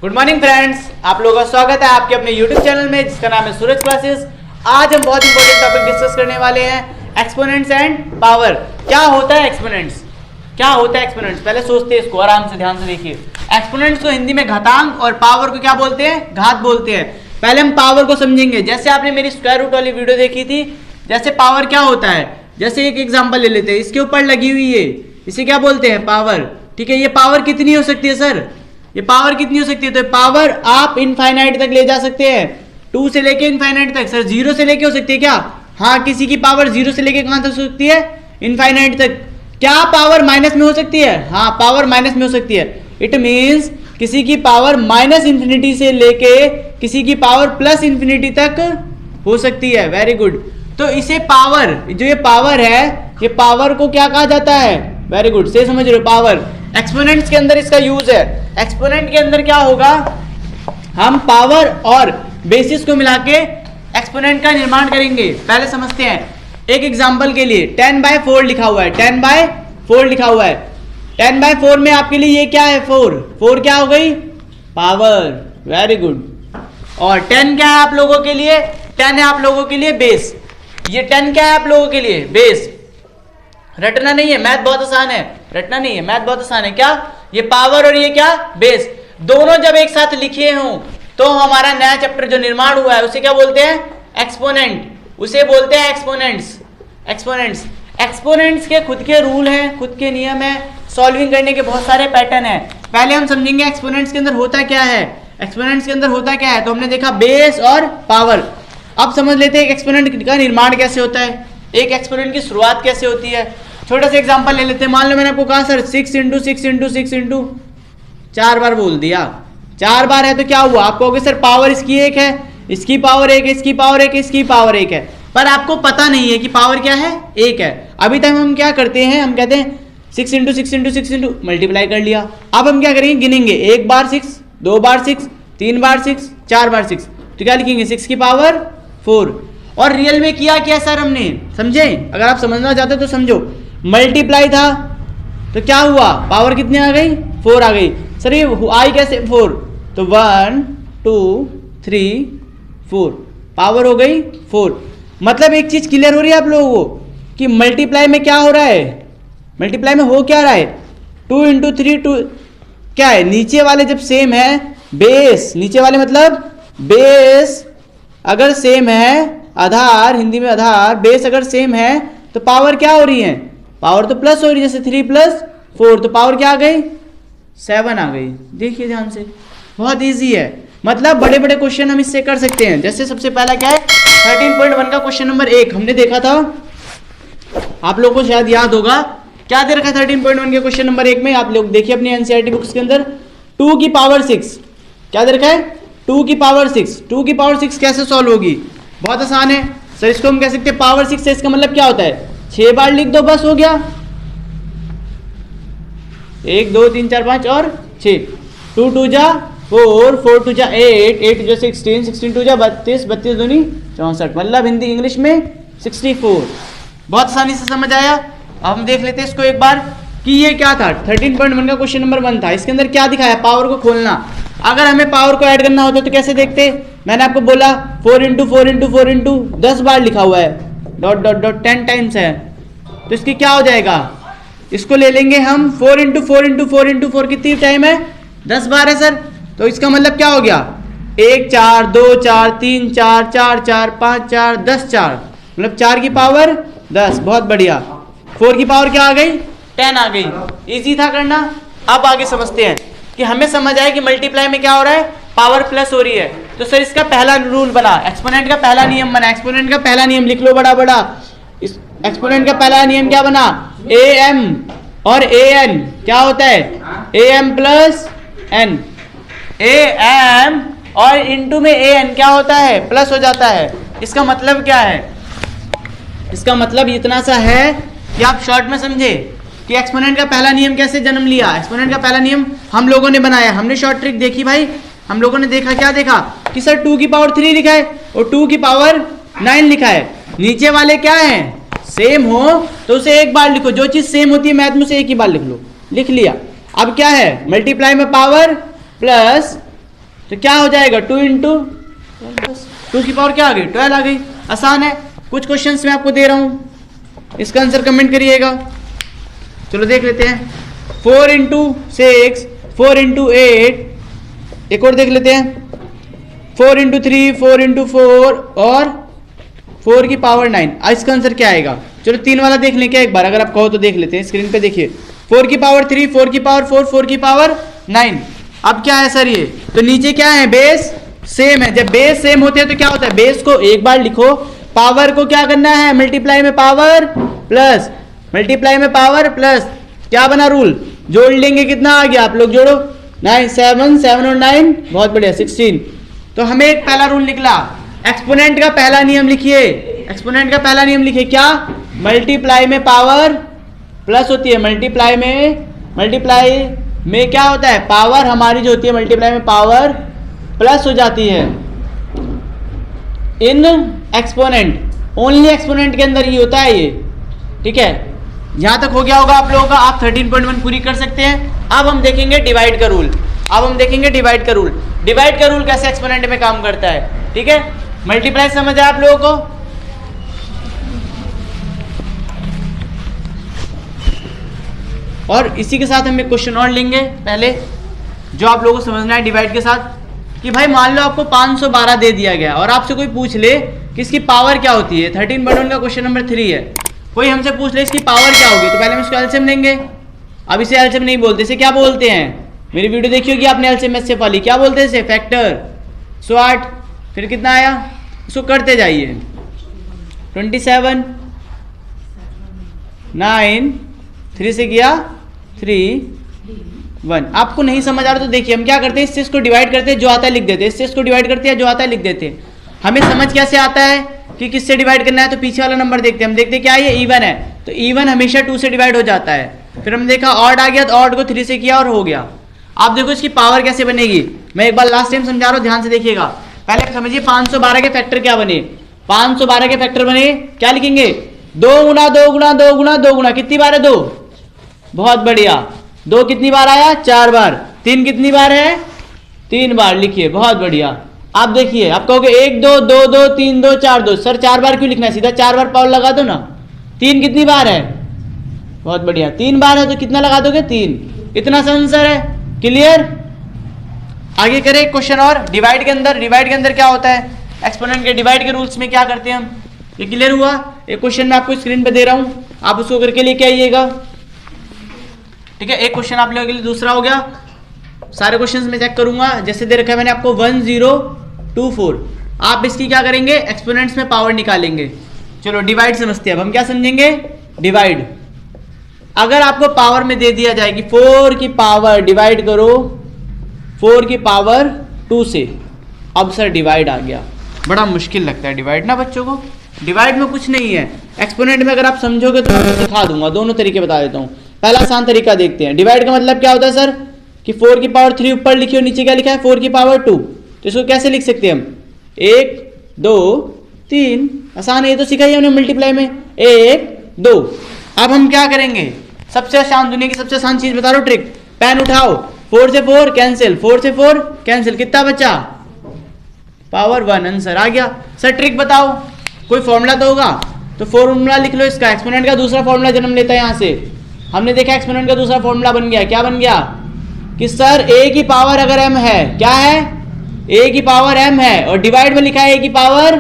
Good morning friends, आप लोगों का स्वागत है आपके अपने YouTube चैनल में जिसका नाम है सूरज क्लासेस। आज हम बहुत इंपॉर्टेंट टॉपिक डिस्कस करने वाले हैं, एक्सपोनेंट्स एंड पावर। क्या होता है एक्सपोनेंट्स? क्या होता है एक्सपोनेंट्स? पहले सोचते हैं इसको, आराम से ध्यान से देखिए। एक्सपोनेंट्स को हिंदी में घातांक और पावर को क्या बोलते हैं? घात बोलते हैं। पहले हम पावर को समझेंगे। जैसे आपने मेरी स्क्वायर रूट वाली वीडियो देखी थी, जैसे पावर क्या होता है, जैसे एक एग्जाम्पल ले लेते हैं, इसके ऊपर लगी हुई है, इसे क्या बोलते हैं? पावर। ठीक है, ये पावर कितनी हो सकती है सर? ये पावर कितनी हो सकती है? तो पावर आप इनफाइनाइट तक ले जा सकते हैं, 2 से लेके इनफाइनाइट तक। सर 0 से लेके हो सकती है क्या? हाँ, किसी की पावर 0 से लेके कहां तक हो सकती है? इनफाइनाइट तक। क्या पावर माइनस में हो सकती है? हाँ, पावर माइनस में हो सकती है। इट मीन्स किसी की पावर माइनस इंफिनिटी से लेके किसी की पावर प्लस इंफिनिटी तक हो सकती है। Very good. तो इसे पावर, जो ये पावर है, ये पावर को क्या कहा जाता है? वेरी गुड, से समझ रहे हो? पावर। एक्सपोनेंट्स के अंदर इसका यूज है। एक्सपोनेंट के अंदर क्या होगा? हम पावर और बेसिस को मिला के एक्सपोनेंट का निर्माण करेंगे। पहले समझते हैं एक एग्जांपल के लिए। 10/4 लिखा हुआ है, 10/4 लिखा हुआ है। 10/4 में आपके लिए ये क्या है? 4 क्या हो गई? पावर। Very good. और 10 क्या है आप लोगों के लिए? 10 है आप लोगों के लिए बेस। ये 10 क्या है आप लोगों के लिए? बेस। रटना नहीं है, मैथ बहुत आसान है। रटना नहीं है, मैथ बहुत आसान है। क्या? ये पावर और ये क्या? बेस। दोनों जब एक साथ लिखे हों तो हमारा नया चैप्टर जो निर्माण हुआ है उसे क्या बोलते हैं? एक्सपोनेंट। उसे बोलते हैं एक्सपोनेंट्स। एक्सपोनेंट्स। एक्सपोनेंट्स के खुद के रूल हैं, खुद के नियम है, सॉल्विंग करने के बहुत सारे पैटर्न है। पहले हम समझेंगे एक्सपोनेंट्स के अंदर होता क्या है। एक्सपोनेंट्स के अंदर होता क्या है? तो हमने देखा बेस और पावर। अब समझ लेते हैं एक्सपोनेंट का निर्माण कैसे होता है, एक एक्सपोनेंट की शुरुआत कैसे होती है। छोटा सा एग्जांपल ले लेते हैं। मान लो मैंने आपको कहा सर 6 × 6 × 6 × 4 बार बोल दिया। 4 बार है तो क्या हुआ? आप कहोगे सर पावर इसकी 1 है, इसकी पावर 1, इसकी पावर 1, इसकी पावर 1 है। पर आपको पता नहीं है कि पावर क्या है? 1 है। अभी तक हम क्या करते हैं? हम कहते हैं 6 × 6 × 6 × मल्टीप्लाई कर लिया। अब हम क्या करेंगे? गिनेंगे 1 बार 6, 2 बार 6, 3 बार 6, 4 बार 6। तो क्या लिखेंगे? 6 की पावर 4। और रियल में किया क्या सर हमने? समझे? अगर आप समझना चाहते हो तो समझो। मल्टीप्लाई था तो क्या हुआ? पावर कितनी आ गई? 4 आ गई। सर ये आई कैसे 4? तो 1 2 3 4 पावर हो गई 4। मतलब एक चीज क्लियर हो रही है आप लोगों को कि मल्टीप्लाई में क्या हो रहा है? मल्टीप्लाई में हो क्या रहा है? 2 × 3 2 क्या है? नीचे वाले जब सेम है, बेस, नीचे वाले मतलब बेस अगर सेम है, आधार, हिंदी में आधार, बेस अगर सेम है तो पावर क्या हो रही है? पावर तो प्लस हो रही है। जैसे 3 + 4 तो पावर क्या आ गई? 7 आ गई। देखिए ध्यान से, बहुत इजी है। मतलब बड़े बड़े क्वेश्चन हम इससे कर सकते हैं। जैसे सबसे पहला क्या है? 13.1 का क्वेश्चन नंबर 1 हमने देखा था, आप लोगों को शायद याद होगा। क्या दे रखा है 13.1 के क्वेश्चन नंबर 1 में? आप लोग देखिए अपनी एनसीईआरटी बुक्स के अंदर, 2 की पावर 6। क्या दे रखा है? 2 की पावर 6। 2 की पावर 6 कैसे सॉल्व होगी? बहुत आसान है सर। इसको हम कह सकते हैं पावर 6 से इसका मतलब क्या होता है? 6 बार लिख दो, बस हो गया। 1 2 3 4 5 और 6। 2 2 जा 4, 4 2 जा 8, 8 2 16, 16 2 जा 32, 32 दूनी 64। मतलब हिंदी इंग्लिश में 64। बहुत आसानी से समझ आया। अब हम देख लेते हैं इसको एक बार कि ये क्या था। 13.1 का क्वेश्चन नंबर 1 था। इसके अंदर क्या दिखाया? पावर को खोलना। अगर हमें पावर को ऐड करना होता तो कैसे देखते? मैंने आपको बोला 4 × 4 × 4 × 10 बार लिखा हुआ है, ... 10 टाइम्स है, तो इसकी क्या हो जाएगा? इसको ले लेंगे हम 4 × 4 × 4 × 4 कितनी टाइम है? 10 बार है सर। तो इसका मतलब क्या हो गया? 1 4 2 4 3 4 4 4 5 4 10 4, मतलब 4 की पावर 10। बहुत बढ़िया। 4 की पावर क्या आ गई? 10 आ गई। इजी था करना। अब आगे समझते हैं कि हमें समझ आया कि मल्टीप्लाई में क्या हो रहा है? पावर प्लस हो रही है। तो सर इसका पहला रूल बना, एक्सपोनेंट का पहला नियम बना। एक्सपोनेंट का पहला नियम लिख लो बड़ा बड़ा। इस एक्सपोनेंट का पहला नियम क्या बना? am और an क्या होता है? am + n। am और इनटू में an क्या होता है? प्लस हो जाता है। इसका मतलब क्या है? इसका मतलब इतना सा है कि आप शॉर्ट में समझे कि एक्सपोनेंट का पहला नियम कैसे जन्म लिया। एक्सपोनेंट का पहला नियम हम लोगों ने बनाया। हमने शॉर्ट ट्रिक देखी भाई। हम लोगों ने देखा, क्या देखा कि सर 2 की पावर 3 लिखा है और 2 की पावर 9 लिखा है। नीचे वाले क्या है? सेम हो तो उसे एक बार लिखो। जो चीज सेम होती है मैथ में उसे एक ही बार लिख लो। लिख लिया। अब क्या है? मल्टीप्लाई में पावर प्लस तो क्या हो जाएगा 2 इंटू 2 की पावर क्या आ गई 12 आ गई। आसान है। कुछ क्वेश्चंस मैं आपको दे रहा हूं, इसका आंसर कमेंट करिएगा। चलो देख लेते हैं। 4 इंटू 6, 4 इंटू 8, एक और देख लेते हैं। 4 इंटू 3, 4 इंटू 4 और 4 की पावर 9। इसका आंसर क्या आएगा? चलो 3 वाला देख लें क्या एक बार, अगर आप कहो तो देख लेते हैं। स्क्रीन पे देखिए 4 की पावर 3, 4 की पावर 4, 4 की पावर 9। अब क्या है सर ये? तो नीचे क्या है? बेस सेम है। जब बेस सेम होते हैं तो क्या होता है? बेस को एक बार लिखो, पावर को क्या करना है? मल्टीप्लाई में पावर प्लस, मल्टीप्लाई में पावर प्लस। क्या बना रूल? जोड़ लेंगे, कितना आ गया? आप लोग जोड़ो 9, 7, 7 और 9, बहुत बढ़िया 16। तो हमें एक पहला रूल निकला। एक्सपोनेंट का पहला नियम लिखिए, एक्सपोनेंट का पहला नियम लिखिए। क्या? मल्टीप्लाई में पावर प्लस होती है। मल्टीप्लाई में क्या होता है? पावर हमारी जो होती है मल्टीप्लाई में पावर प्लस हो जाती है। इन एक्सपोनेंट, ओनली एक्सपोनेंट के अंदर ये होता है ये, ठीक है। यहां तक हो गया होगा आप लोगों का, आप 13.1 पूरी कर सकते हैं। अब हम देखेंगे डिवाइड का रूल। अब हम देखेंगे डिवाइड का रूल। डिवाइड का रूल कैसे एक्सपोनेंट में काम करता है, ठीक है। मल्टीप्लाई समझ आया आप लोगों को? और इसी के साथ हम एक क्वेश्चन और लेंगे पहले, जो आप लोगों को समझना है डिवाइड के साथ, कि भाई मान लो आपको 512 दे दिया गया और आपसे कोई पूछ ले कि इसकी पावर क्या होती है। 13.1 का क्वेश्चन नंबर 3 है। कोई हमसे पूछ ले इसकी पावर क्या होगी, तो पहले हम इसको एलसीएम लेंगे। अब इसे एलसीएम नहीं बोलते, इसे क्या बोलते हैं? मेरी वीडियो देखी होगी आपने एलसीएम एचसीएफ वाली, क्या बोलते हैं इसे? फैक्टर। 108, फिर कितना आया? इसको करते जाइए। 27, 9, 3 से गया 3, 1। आपको नहीं समझ आ रहा तो देखिए हम क्या करते हैं, इससे इसको डिवाइड करते हैं, जो आता है लिख देते हैं। इससे इसको डिवाइड करते हैं, जो आता है लिख देते हैं। हमें समझ कैसे आता है कि किससे डिवाइड करना है? तो पीछे वाला नंबर देखते हैं। हम देखते हैं क्या ये इवन है, तो इवन हमेशा 2 से डिवाइड हो जाता है। फिर हम देखा ऑड आ गया, तो ऑड को 3 से किया और हो गया। आप देखो इसकी पावर कैसे बनेगी। मैं एक बार लास्ट टाइम समझा रहा हूँ, ध्यान से देखिएगा। पहले समझिए 512 के फैक्टर क्या बने। 512 के फैक्टर बने, क्या लिखेंगे? 2 गुना 2 गुना 2 गुना 2 गुना, कितनी बार है? 2। बहुत बढ़िया। 2 कितनी बार आया? 4 बार। 3 कितनी बार है? 3 बार। लिखिए, बहुत बढ़िया। आप देखिए, आप कहोगे 1 2 2 2 3 2 4 2, सर 4 बार क्यों लिखना है? सीधा 4 बार पावर लगा दो ना। 3 कितनी बार है? बहुत बढ़िया, 3 बार है, तो कितना लगा दोगे? 3। इतना सा आंसर है। क्लियर? आगे करें एक क्वेश्चन और डिवाइड के अंदर। डिवाइड के अंदर क्या होता है? एक्सपोनेंट के डिवाइड के रूल्स में क्या करते हैं हम? ये क्लियर हुआ? एक क्वेश्चन मैं आपको स्क्रीन पे दे रहा हूं, आप उसको करके लेके आइएगा, ठीक है। एक क्वेश्चन आप लोगों के लिए दूसरा हो गया। सारे क्वेश्चंस में चेक करूंगा, जैसे दे रखा है मैंने आपको 1024। आप इसकी क्या करेंगे? एक्सपोनेंट्स में पावर निकालेंगे। चलो डिवाइड समझते हैं अब। हम क्या समझेंगे? डिवाइड। अगर आपको पावर में दे दिया जाए कि 4 की पावर डिवाइड करो 4 की पावर 2 से, अब सर डिवाइड आ गया। बड़ा मुश्किल लगता है डिवाइड ना बच्चों को। डिवाइड में कुछ नहीं है। एक्सपोनेंट में अगर आप समझोगे तो मैं दिखा दूंगा, दोनों तरीके बता देता हूँ। पहला आसान तरीका देखते हैं। डिवाइड का मतलब क्या होता है सर? कि 4 की पावर 3 ऊपर लिखी और नीचे क्या लिखा है? 4 की पावर 2। तो इसको कैसे लिख सकते हैं हम? 1 2 3। आसान है, ये तो सीखा ही हमने मल्टीप्लाई में। 1 2। अब हम क्या करेंगे? सबसे आसान, दुनिया की सबसे आसान चीज बता रहा हूं, ट्रिक। पेन उठाओ, 4 से 4 कैंसिल, 4 से 4 कैंसिल, कितना बचा? पावर 1। आंसर आ गया। सर ट्रिक बताओ, कोई फॉर्मूला तो होगा, तो फॉर्मूला लिख लो इसका। एक्सपोनेंट का दूसरा फॉर्मूला जन्म लेता है यहां से। हमने देखा एक्सपोनेंट का दूसरा फॉर्मूला बन गया। क्या बन गया? कि सर a की पावर अगर m है, क्या है? a की पावर m है, और डिवाइड में लिखा है a की पावर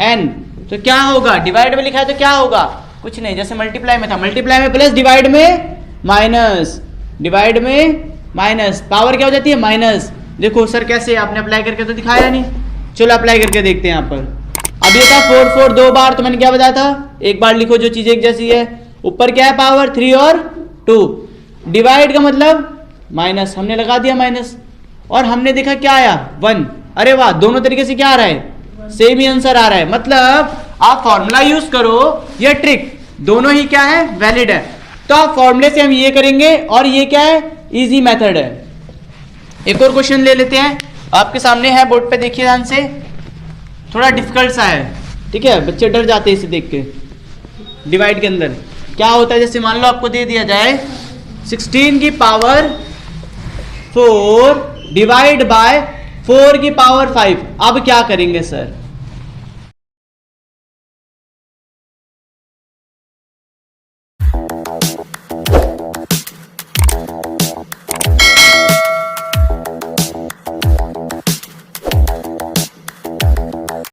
n, तो क्या होगा? डिवाइड में लिखा है तो क्या होगा? कुछ नहीं, जैसे मल्टीप्लाई में था, मल्टीप्लाई में प्लस, डिवाइड में माइनस, डिवाइड में माइनस, पावर क्या हो जाती है? माइनस। देखो सर कैसे, आपने अप्लाई करके तो दिखाया नहीं। चलो अप्लाई करके देखते हैं यहाँ पर। अब ये था 4 4 2 बार, तो मैंने क्या बताया था? एक बार लिखो जो चीज एक जैसी है। ऊपर क्या है? पावर 3 और 2। डिवाइड का मतलब माइनस, हमने लगा दिया माइनस, और हमने देखा क्या आया? 1। अरे वाह, दोनों तरीके से क्या आ रहा है? सेम ही आंसर आ रहा है। मतलब आप फॉर्मूला यूज करो या ट्रिक, दोनों ही क्या है? वैलिड है। तो आप फॉर्मूले से हम ये करेंगे, और ये क्या है? इजी मेथड है। एक और क्वेश्चन ले लेते हैं, आपके सामने है बोर्ड पे, देखिए ध्यान से। थोड़ा डिफिकल्ट सा है, ठीक है, बच्चे डर जाते हैं इसे देख के। डिवाइड के अंदर क्या होता है? जैसे मान लो आपको दे दिया जाए 16 की पावर 4 डिवाइड बाय 4 की पावर 5। अब क्या करेंगे सर?